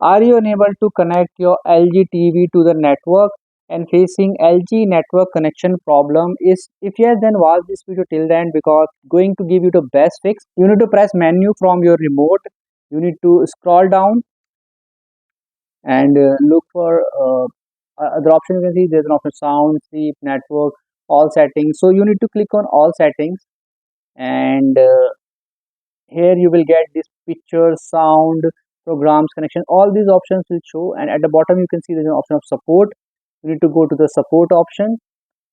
Are you unable to connect your LG TV to the network and facing LG network connection problem? Is if yes, then watch this video till the end because going to give you the best fix. You need to press menu from your remote. You need to scroll down and look for the option. You can see there's an option sound, sleep, network, all settings. So you need to click on all settings, and here you will get this picture, sound, programs, connection. All these options will show, and at the bottom you can see there's an option of support. You need to go to the support option,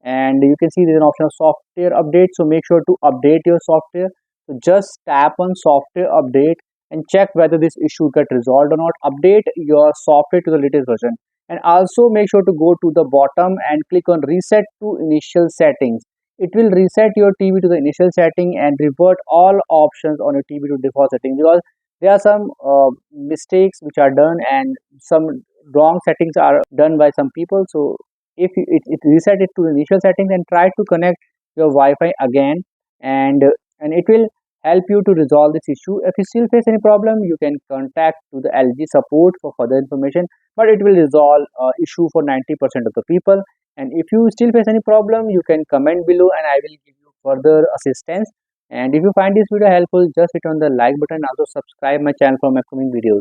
and you can see there's an option of software update. So make sure to update your software. So just tap on software update and check whether this issue get resolved or not. Update your software to the latest version, and also make sure to go to the bottom and click on reset to initial settings. It will reset your TV to the initial setting and revert all options on your TV to default settings, because there are some mistakes which are done and some wrong settings are done by some people. So if it reset it to the initial settings and try to connect your Wi-Fi again, and it will help you to resolve this issue. If you still face any problem, you can contact to the LG support for further information, but it will resolve issue for 90% of the people. And if you still face any problem, you can comment below and I will give you further assistance. And if you find this video helpful, just hit on the like button, also subscribe my channel for my upcoming videos.